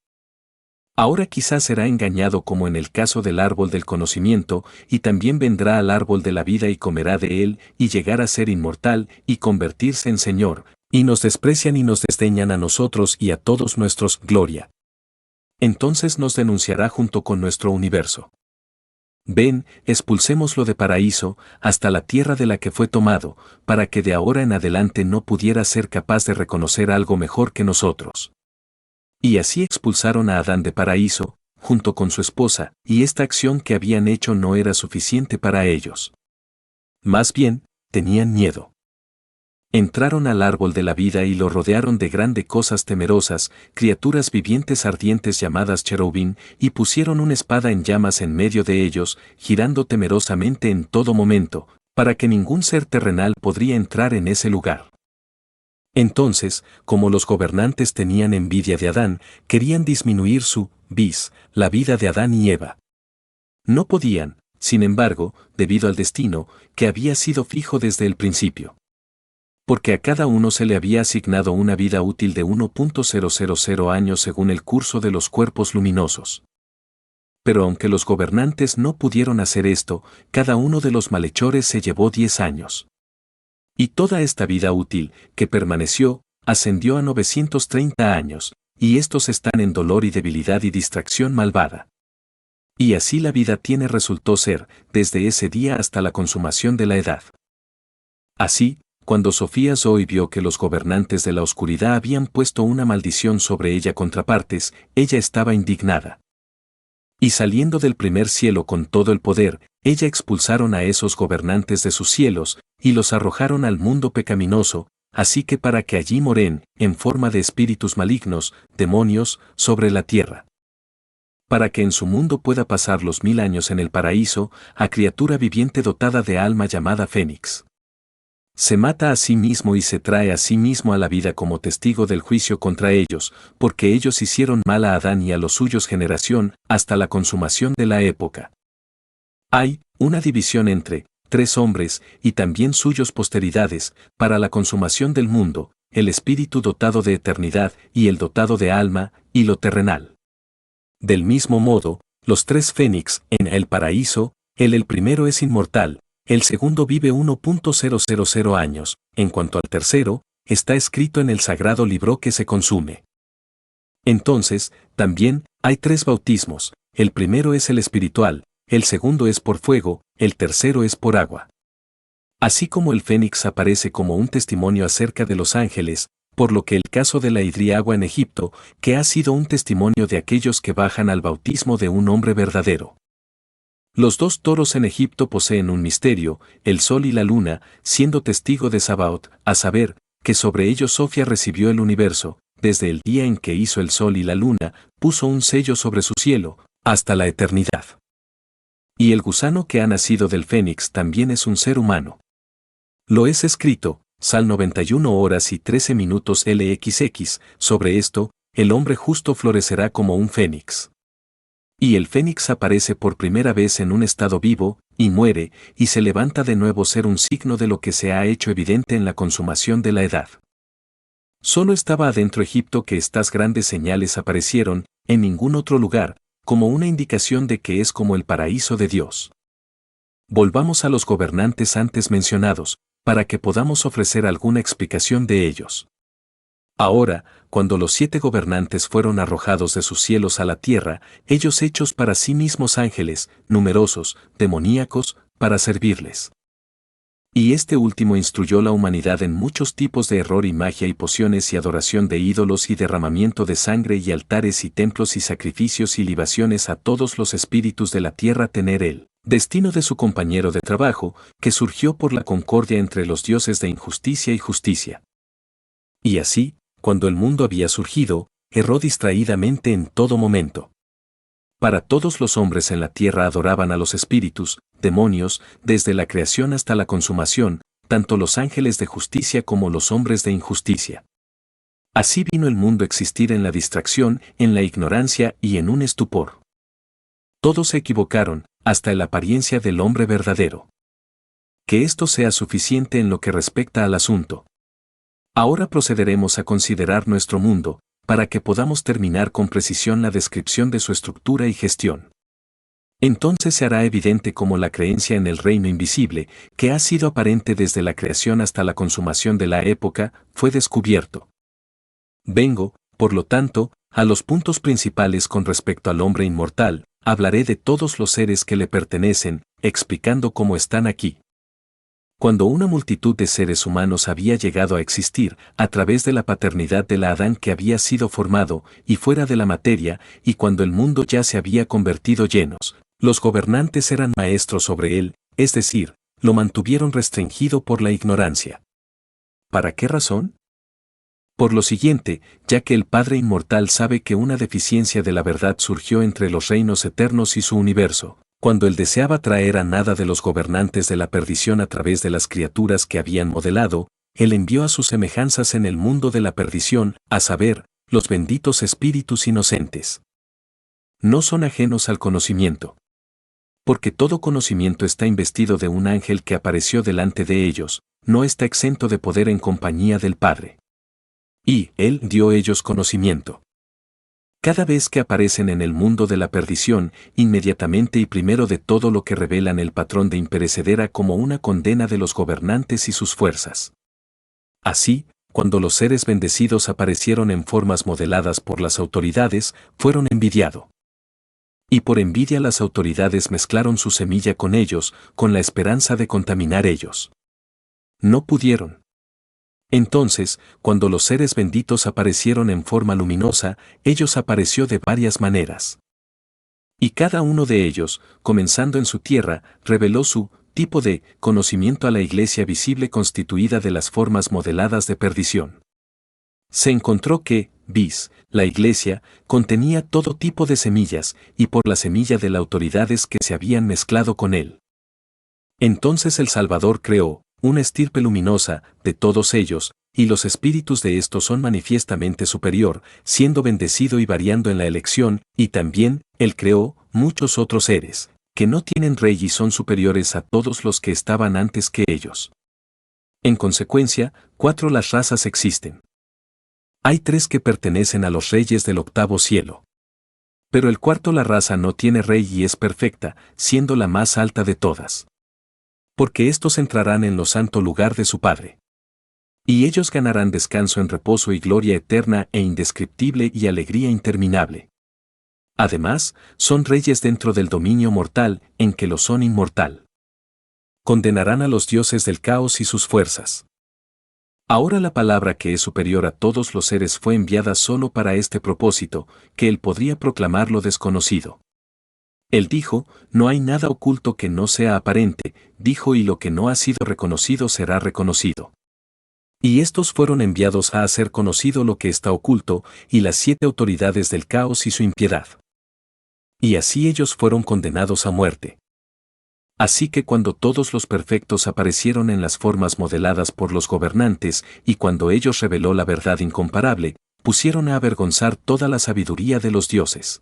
Ahora quizás será engañado como en el caso del árbol del conocimiento, y también vendrá al árbol de la vida y comerá de él, y llegar a ser inmortal, y convertirse en Señor, y nos desprecian y nos desdeñan a nosotros y a todos nuestros, gloria. Entonces nos denunciará junto con nuestro universo. Ven, expulsémoslo de paraíso, hasta la tierra de la que fue tomado, para que de ahora en adelante no pudiera ser capaz de reconocer algo mejor que nosotros. Y así expulsaron a Adán de paraíso, junto con su esposa, y esta acción que habían hecho no era suficiente para ellos. Más bien, tenían miedo. Entraron al árbol de la vida y lo rodearon de grandes cosas temerosas, criaturas vivientes ardientes llamadas cherubín, y pusieron una espada en llamas en medio de ellos, girando temerosamente en todo momento, para que ningún ser terrenal podría entrar en ese lugar. Entonces, como los gobernantes tenían envidia de Adán, querían disminuir la vida de Adán y Eva. No podían, sin embargo, debido al destino, que había sido fijo desde el principio. Porque a cada uno se le había asignado una vida útil de 1.000 años según el curso de los cuerpos luminosos. Pero aunque los gobernantes no pudieron hacer esto, cada uno de los malhechores se llevó 10 años. Y toda esta vida útil, que permaneció, ascendió a 930 años, y estos están en dolor y debilidad y distracción malvada. Y así la vida resultó ser, desde ese día hasta la consumación de la edad. Así, cuando Sofía Zoe vio que los gobernantes de la oscuridad habían puesto una maldición sobre ella contrapartes, ella estaba indignada. Y saliendo del primer cielo con todo el poder, ella expulsaron a esos gobernantes de sus cielos, y los arrojaron al mundo pecaminoso, así que para que allí moren, en forma de espíritus malignos, demonios, sobre la tierra. Para que en su mundo pueda pasar los 1000 años en el paraíso, a criatura viviente dotada de alma llamada Fénix. Se mata a sí mismo y se trae a sí mismo a la vida como testigo del juicio contra ellos, porque ellos hicieron mal a Adán y a los suyos generación, hasta la consumación de la época. Hay una división entre 3 hombres y también suyos posteridades, para la consumación del mundo, el espíritu dotado de eternidad y el dotado de alma, y lo terrenal. Del mismo modo, los 3 fénix en el paraíso, el primero es inmortal, el segundo vive 1.000 años, en cuanto al tercero, está escrito en el sagrado libro que se consume. Entonces, también, hay 3 bautismos, el primero es el espiritual, el segundo es por fuego, el tercero es por agua. Así como el fénix aparece como un testimonio acerca de los ángeles, por lo que el caso de la hidriagua en Egipto, que ha sido un testimonio de aquellos que bajan al bautismo de un hombre verdadero. Los 2 toros en Egipto poseen un misterio, el sol y la luna, siendo testigo de Sabaoth, a saber, que sobre ellos Sofía recibió el universo, desde el día en que hizo el sol y la luna, puso un sello sobre su cielo, hasta la eternidad. Y el gusano que ha nacido del fénix también es un ser humano. Lo es escrito, Sal 91 horas y 13 minutos LXX, sobre esto, el hombre justo florecerá como un fénix. Y el fénix aparece por primera vez en un estado vivo, y muere, y se levanta de nuevo ser un signo de lo que se ha hecho evidente en la consumación de la edad. Solo estaba adentro Egipto que estas grandes señales aparecieron, en ningún otro lugar, como una indicación de que es como el paraíso de Dios. Volvamos a los gobernantes antes mencionados, para que podamos ofrecer alguna explicación de ellos. Ahora, cuando los 7 gobernantes fueron arrojados de sus cielos a la tierra, ellos hechos para sí mismos ángeles, numerosos, demoníacos, para servirles. Y este último instruyó la humanidad en muchos tipos de error y magia y pociones y adoración de ídolos y derramamiento de sangre y altares y templos y sacrificios y libaciones a todos los espíritus de la tierra tener el destino de su compañero de trabajo, que surgió por la concordia entre los dioses de injusticia y justicia. Y así, cuando el mundo había surgido, erró distraídamente en todo momento. Para todos los hombres en la tierra adoraban a los espíritus, demonios, desde la creación hasta la consumación, tanto los ángeles de justicia como los hombres de injusticia. Así vino el mundo a existir en la distracción, en la ignorancia y en un estupor. Todos se equivocaron, hasta la apariencia del hombre verdadero. Que esto sea suficiente en lo que respecta al asunto. Ahora procederemos a considerar nuestro mundo, para que podamos terminar con precisión la descripción de su estructura y gestión. Entonces se hará evidente cómo la creencia en el reino invisible, que ha sido aparente desde la creación hasta la consumación de la época, fue descubierto. Vengo, por lo tanto, a los puntos principales con respecto al hombre inmortal, hablaré de todos los seres que le pertenecen, explicando cómo están aquí. Cuando una multitud de seres humanos había llegado a existir, a través de la paternidad de la Adán que había sido formado, y fuera de la materia, y cuando el mundo ya se había convertido llenos, los gobernantes eran maestros sobre él, es decir, lo mantuvieron restringido por la ignorancia. ¿Para qué razón? Por lo siguiente, ya que el Padre Inmortal sabe que una deficiencia de la verdad surgió entre los reinos eternos y su universo, cuando él deseaba traer a nada de los gobernantes de la perdición a través de las criaturas que habían modelado, él envió a sus semejanzas en el mundo de la perdición, a saber, los benditos espíritus inocentes. No son ajenos al conocimiento. Porque todo conocimiento está investido de un ángel que apareció delante de ellos, no está exento de poder en compañía del Padre. Y él dio ellos conocimiento. Cada vez que aparecen en el mundo de la perdición, inmediatamente y primero de todo lo que revelan el patrón de imperecedera como una condena de los gobernantes y sus fuerzas. Así, cuando los seres bendecidos aparecieron en formas modeladas por las autoridades, fueron envidiado. Y por envidia las autoridades mezclaron su semilla con ellos, con la esperanza de contaminar ellos. No pudieron. Entonces, cuando los seres benditos aparecieron en forma luminosa, ellos apareció de varias maneras. Y cada uno de ellos, comenzando en su tierra, reveló su tipo de conocimiento a la iglesia visible constituida de las formas modeladas de perdición. Se encontró que, la iglesia, contenía todo tipo de semillas, y por la semilla de las autoridades que se habían mezclado con él. Entonces el Salvador creó una estirpe luminosa de todos ellos, y los espíritus de estos son manifiestamente superior, siendo bendecido y variando en la elección, y también, él creó muchos otros seres, que no tienen rey y son superiores a todos los que estaban antes que ellos. En consecuencia, 4 las razas existen. Hay 3 que pertenecen a los reyes del octavo cielo. Pero el cuarto la raza no tiene rey y es perfecta, siendo la más alta de todas. Porque estos entrarán en lo santo lugar de su Padre. Y ellos ganarán descanso en reposo y gloria eterna e indescriptible y alegría interminable. Además, son reyes dentro del dominio mortal, en que lo son inmortal. Condenarán a los dioses del caos y sus fuerzas. Ahora la palabra que es superior a todos los seres fue enviada solo para este propósito, que él podría proclamar lo desconocido. Él dijo, no hay nada oculto que no sea aparente, dijo, y lo que no ha sido reconocido será reconocido. Y estos fueron enviados a hacer conocido lo que está oculto, y las 7 autoridades del caos y su impiedad. Y así ellos fueron condenados a muerte. Así que cuando todos los perfectos aparecieron en las formas modeladas por los gobernantes, y cuando ellos reveló la verdad incomparable, pusieron a avergonzar toda la sabiduría de los dioses.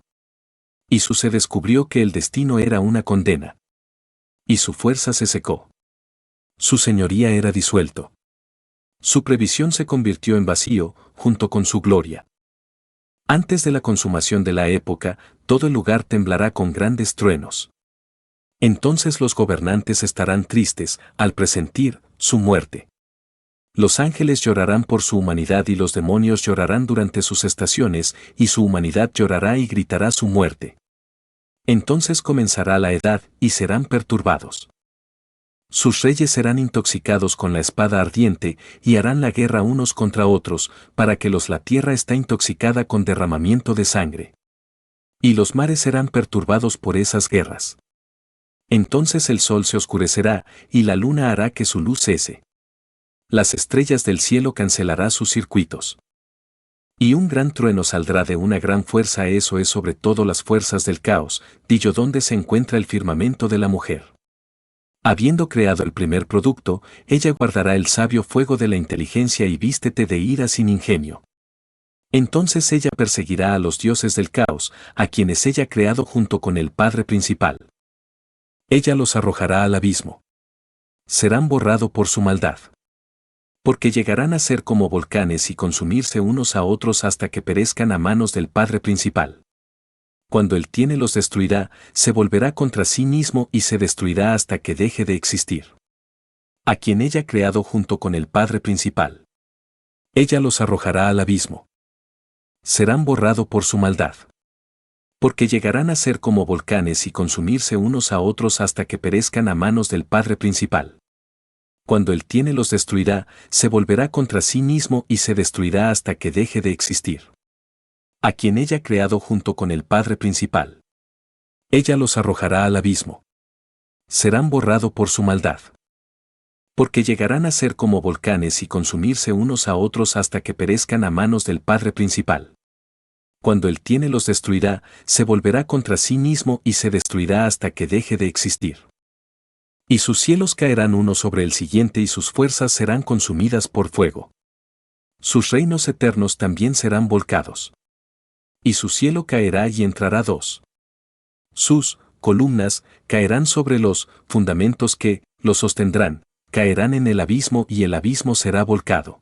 Y se descubrió que el destino era una condena. Y su fuerza se secó. Su señoría era disuelto. Su previsión se convirtió en vacío, junto con su gloria. Antes de la consumación de la época, todo el lugar temblará con grandes truenos. Entonces los gobernantes estarán tristes al presentir su muerte. Los ángeles llorarán por su humanidad y los demonios llorarán durante sus estaciones, y su humanidad llorará y gritará su muerte. Entonces comenzará la edad y serán perturbados. Sus reyes serán intoxicados con la espada ardiente y harán la guerra unos contra otros, para que la tierra está intoxicada con derramamiento de sangre. Y los mares serán perturbados por esas guerras. Entonces el sol se oscurecerá, y la luna hará que su luz cese. Las estrellas del cielo cancelará sus circuitos. Y un gran trueno saldrá de una gran fuerza, eso es sobre todo las fuerzas del caos, dicho donde se encuentra el firmamento de la mujer. Habiendo creado el primer producto, ella guardará el sabio fuego de la inteligencia y vístete de ira sin ingenio. Entonces ella perseguirá a los dioses del caos, a quienes ella ha creado junto con el Padre principal. Ella los arrojará al abismo. Serán borrados por su maldad. Porque llegarán a ser como volcanes y consumirse unos a otros hasta que perezcan a manos del Padre principal. Cuando él los destruirá, se volverá contra sí mismo y se destruirá hasta que deje de existir. A quien ella ha creado junto con el Padre principal. Ella los arrojará al abismo. Serán borrados por su maldad. Porque llegarán a ser como volcanes y consumirse unos a otros hasta que perezcan a manos del Padre principal. Cuando él los destruirá, se volverá contra sí mismo y se destruirá hasta que deje de existir. A quien ella ha creado junto con el Padre principal. Ella los arrojará al abismo. Serán borrados por su maldad. Porque llegarán a ser como volcanes y consumirse unos a otros hasta que perezcan a manos del Padre principal. Cuando él los destruirá, se volverá contra sí mismo y se destruirá hasta que deje de existir. Y sus cielos caerán uno sobre el siguiente y sus fuerzas serán consumidas por fuego. Sus reinos eternos también serán volcados. Y su cielo caerá y entrará 2. Sus columnas caerán sobre los fundamentos que los sostendrán, caerán en el abismo y el abismo será volcado.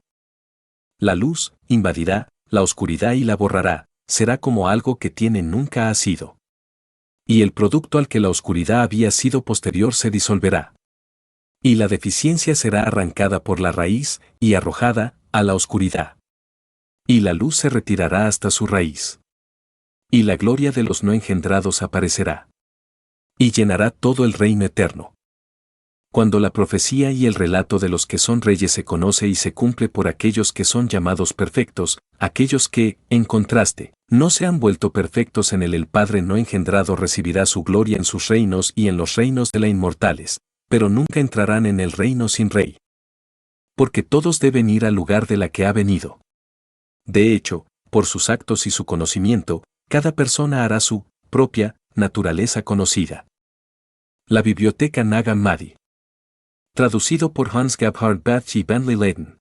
La luz invadirá la oscuridad y la borrará, será como algo que nunca ha sido. Y el producto al que la oscuridad había sido posterior se disolverá. Y la deficiencia será arrancada por la raíz y arrojada a la oscuridad. Y la luz se retirará hasta su raíz. Y la gloria de los no engendrados aparecerá. Y llenará todo el reino eterno. Cuando la profecía y el relato de los que son reyes se conoce y se cumple por aquellos que son llamados perfectos, aquellos que, en contraste, No se han vuelto perfectos en él. El Padre no engendrado recibirá su gloria en sus reinos y en los reinos de la inmortales, pero nunca entrarán en el reino sin rey. Porque todos deben ir al lugar de la que ha venido. De hecho, por sus actos y su conocimiento, cada persona hará su propia naturaleza conocida. La Biblioteca Nag Hammadi. Traducido por Hans Gebhard Bach y Bentley Leyden.